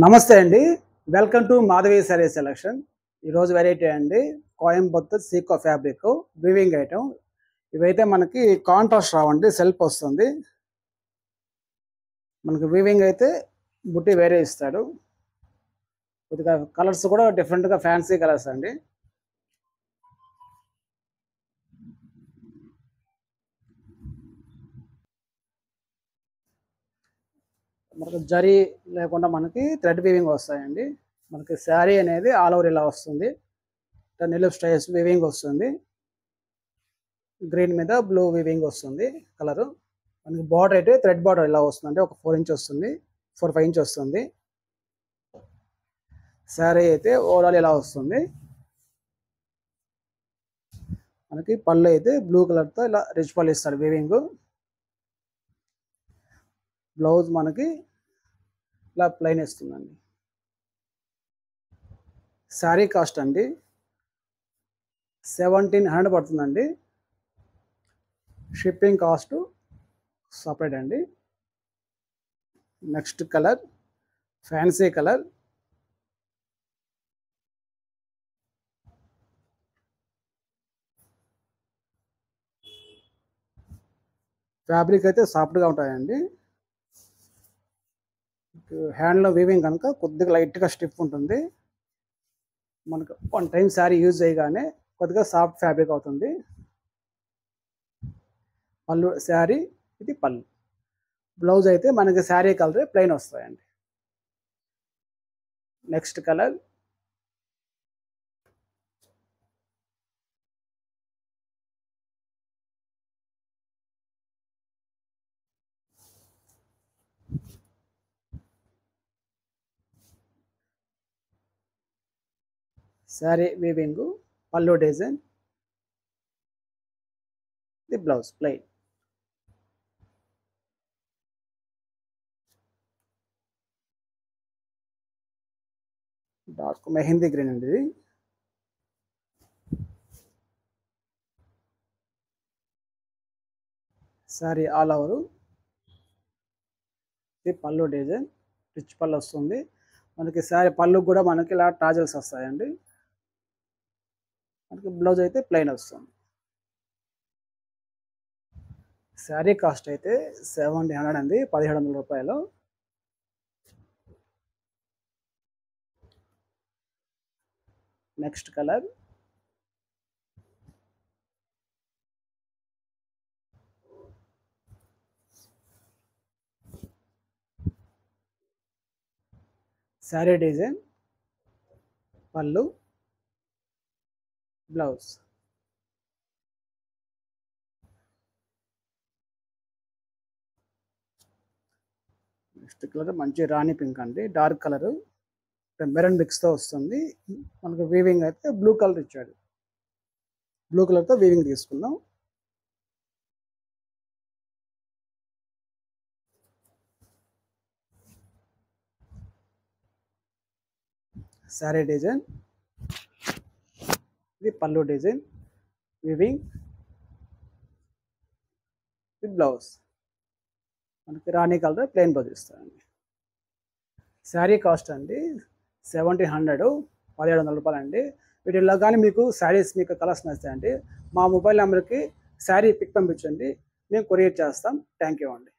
నమస్తే అండి. Welcome to Madhavi sorry selection. ఈరోజు వెరైటీ అండి Coimbatore Seeko fabric weaving item. ఇవైతే మనకి కాంట్రాస్ట్ రావండి, సెల్ఫ్ వస్తుంది. మనకి వీవింగ్ అయితే బుట్టి వేరే ఇస్తాడు. కొద్దిగా కలర్స్ కూడా డిఫరెంట్గా ఫ్యాన్సీ కలర్స్ అండి. మనకి జరీ లేకుండా మనకి థ్రెడ్ వీవింగ్ వస్తాయండి. మనకి శారీ అనేది ఆల్ ఓవర్ ఇలా వస్తుంది. నిలువు స్టైల్స్ వీవింగ్ వస్తుంది. గ్రీన్ మీద బ్లూ వీవింగ్ వస్తుంది కలరు. మనకి బార్డర్ అయితే థ్రెడ్ బార్డర్ ఇలా వస్తుందండి. ఒక 4 ఇంచ్ వస్తుంది, 4-5 ఇంచ్ వస్తుంది. శారీ అయితే ఓవరాల్ ఇలా వస్తుంది. మనకి పళ్ళు అయితే బ్లూ కలర్తో ఇలా రిచ్ పళ్ళు ఇస్తాడు వీవింగ్. బ్లౌజ్ మనకి ఇలా ప్లెయిన్ ఇస్తుందండి. శారీ కాస్ట్ అండి 1700 పడుతుందండి. షిప్పింగ్ కాస్ట్ సపరేట్ అండి. Next colour fancy colour. Fabric అయితే సాఫ్ట్గా ఉంటాయండి. హ్యాండ్లో వీవింగ్ కనుక కొద్దిగా లైట్గా స్టిఫ్ ఉంటుంది. మనకు 1 టైం శారీ యూజ్ చేయగానే కొద్దిగా సాఫ్ట్ ఫ్యాబ్రిక్ అవుతుంది. పళ్ళు శారీ, ఇది పళ్ళు. బ్లౌజ్ అయితే మనకి శారీ కలర్ ప్లెయిన్ వస్తాయండి. నెక్స్ట్ కలర్ శారీ వీవింగ్, పళ్ళు design, the blouse plain. Dark mehndi green అండి ఇది. శారీ ఆల్ ఓవర్, ఇది పళ్ళు డిజైన్, రిచ్ పళ్ళు వస్తుంది. మనకి శారీ పళ్ళు కూడా మనకి ఇలా టాజల్స్ వస్తాయండి. మనకి బ్లౌజ్ అయితే ప్లెయిన్ వస్తుంది. శారీ కాస్ట్ అయితే 1700 అండి, 1700 రూపాయలు. నెక్స్ట్ కలర్ శారీ డిజైన్, పళ్ళు, బ్లౌజ్. నెక్స్ట్ కలర్ మంచి రాణి పింక్ అండి, డార్క్ కలర్ మెరూన్ మిక్స్తో వస్తుంది. మనకు వీవింగ్ అయితే బ్లూ కలర్ ఇచ్చాడు. బ్లూ కలర్తో వీవింగ్ తీసుకున్నాం. శారీ డిజైన్, ఇది పళ్ళు డిజైన్, వీవింగ్, ఇది బ్లౌజ్. మనకి రాణి కలర్ ప్లెయిన్ బ్లౌజ్ ఇస్తారండి. శారీ కాస్ట్ అండి 1700, 1700 రూపాయలు అండి. వీటిల్లో కానీ మీకు శారీస్ మీకు కలర్స్ నచ్చాయండి, మా మొబైల్ నెంబర్కి శారీ పిక్ పంపించండి, మేము కొరియర్ చేస్తాం. థ్యాంక్ యూ అండి.